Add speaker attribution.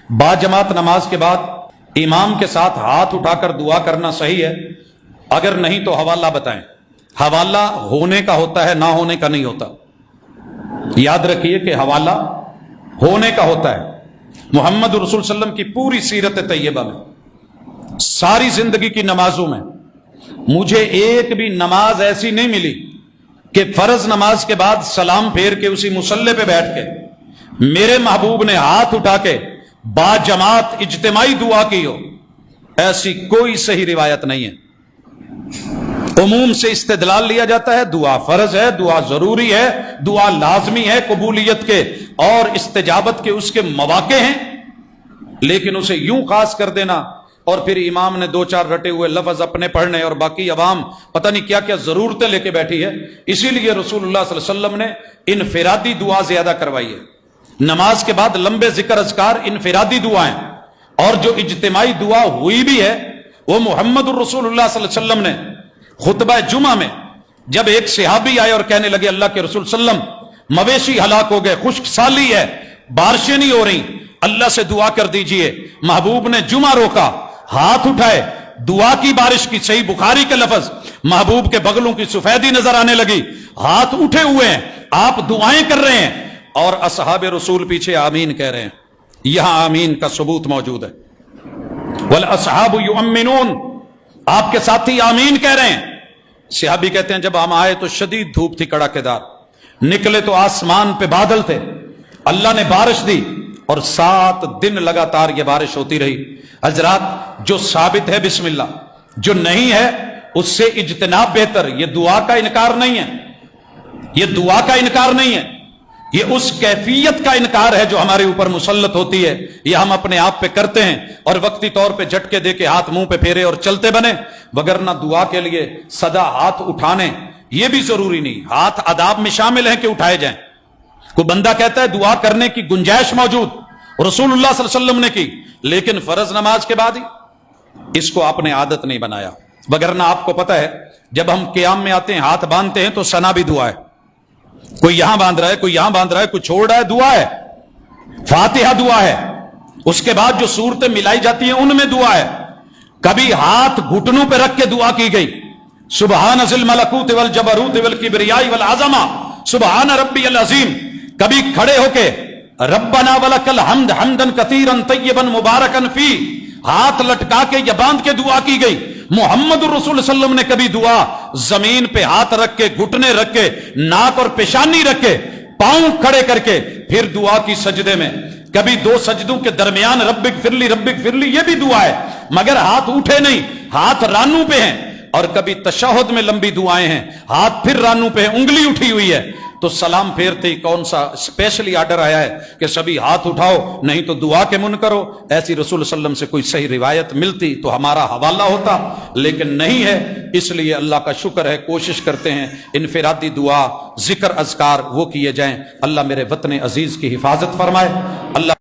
Speaker 1: बाजमात नमाज के बाद इमाम के साथ हाथ उठाकर दुआ करना सही है? अगर नहीं तो हवाला बताएं। हवाला होने का होता है, ना होने का नहीं होता। याद रखिए कि हवाला होने का होता है। मोहम्मद रसूल सल्लम की पूरी सीरत तैयबा में, सारी जिंदगी की नमाजों में मुझे एक भी नमाज ऐसी नहीं मिली कि फर्ज नमाज के बाद सलाम फेर के उसी मुसल्ले पे बैठ के मेरे महबूब ने हाथ उठा के बाजमात इज्तिमाई दुआ की हो। ऐसी कोई सही रिवायत नहीं है। उमूम से इस्तेदलाल लिया जाता है, दुआ फर्ज है, दुआ जरूरी है, दुआ लाजमी है, कबूलियत के और इस्तेजाबत के उसके मौके हैं, लेकिन उसे यूं खास कर देना और फिर इमाम ने दो चार रटे हुए लफ्ज अपने पढ़ने और बाकी अवाम पता नहीं क्या क्या जरूरतें लेके बैठी है। इसीलिए रसूलुल्लाह सल्लल्लाहु अलैहि वसल्लम ने इनफिरादी दुआ ज्यादा करवाई है। नमाज के बाद लंबे जिक्र अज़कार इनफिरादी दुआएं, और जो इज्तिमाई दुआ हुई भी है वो मोहम्मद रसूलुल्लाह सल्लल्लाहु अलैहि वसल्लम ने खुतबा जुमा में जब एक सहाबी आए और कहने लगे अल्लाह के रसूल सल्लम मवेशी हलाक हो गए, खुश्क साली है, बारिशें नहीं हो रही, अल्लाह से दुआ कर दीजिए। महबूब ने जुमा रोका, हाथ उठाए, दुआ की बारिश की। सही बुखारी के लफ्ज, महबूब के बगलों की सफेदी नजर आने लगी, हाथ उठे हुए हैं, आप दुआएं कर रहे हैं और असहाबे रसूल पीछे आमीन कह रहे हैं। यहां आमीन का सबूत मौजूद है। वल असहाबु युअम्मिनून, आपके साथी आमीन कह रहे हैं। सहाबी कहते हैं जब हम आए तो शदीद धूप थी, कड़ाकेदार, निकले तो आसमान पे बादल थे, अल्लाह ने बारिश दी और 7 दिन लगातार ये बारिश होती रही। हजरात, जो साबित है बिस्मिल्लाह, जो नहीं है उससे इज्तिनाब बेहतर। ये दुआ का इनकार नहीं है, ये दुआ का इनकार नहीं है, ये उस कैफियत का इनकार है जो हमारे ऊपर मुसल्लत होती है। ये हम अपने आप पे करते हैं और वक्ती तौर पे झटके दे के हाथ मुंह पे फेरे और चलते बने, वगरना दुआ के लिए सदा हाथ उठाने ये भी जरूरी नहीं। हाथ आदाब में शामिल है कि उठाए जाएं। कोई बंदा कहता है दुआ करने की गुंजाइश मौजूद, रसूलुल्लाह सल्लल्लाहु अलैहि वसल्लम ने की, लेकिन फर्ज नमाज के बाद ही। इसको आपने आदत नहीं बनाया। वगरना आपको पता है जब हम क़याम में आते हैं, हाथ बांधते हैं तो सना भी दुआ है। कोई यहां बांध रहा है, कोई यहां बांध रहा है, कोई छोड़ रहा है, दुआ है। फातिहा दुआ है, उसके बाद जो सूरतें मिलाई जाती हैं उनमें दुआ है। कभी हाथ घुटनों पे रख के दुआ की गई, सुबहान ज़िल मलकूत वल जबरूत वल किबरियाई वल आज़मा सुबहान रब्बियल अज़ीम। कभी खड़े होके रब्बना वलकल हम्द हम्दन कसीरन तय्यबन मुबारकन फी, हाथ लटका के या बांध के दुआ की गई। मोहम्मद रसूल सल्लम ने कभी दुआ जमीन पे हाथ रख के, घुटने रख के, नाक और पेशानी रख के, पांव खड़े करके फिर दुआ की सजदे में। कभी 2 सजदों के दरमियान रब्बिक फिरली ये भी दुआ है, मगर हाथ उठे नहीं, हाथ रानू पे हैं। और कभी तशहुद में लंबी दुआएं हैं, हाथ फिर रानू पे है, उंगली उठी हुई है। तो सलाम फेरते ही कौन सा स्पेशली आर्डर आया है कि सभी हाथ उठाओ, नहीं तो दुआ के मुन करो? ऐसी रसूल सल्लम से कोई सही रिवायत मिलती तो हमारा हवाला होता, लेकिन नहीं है। इसलिए अल्लाह का शुक्र है, कोशिश करते हैं इनफिरादी दुआ, जिक्र अज़कार वो किए जाएं। अल्लाह मेरे वतन अजीज की हिफाजत फरमाए। अल्लाह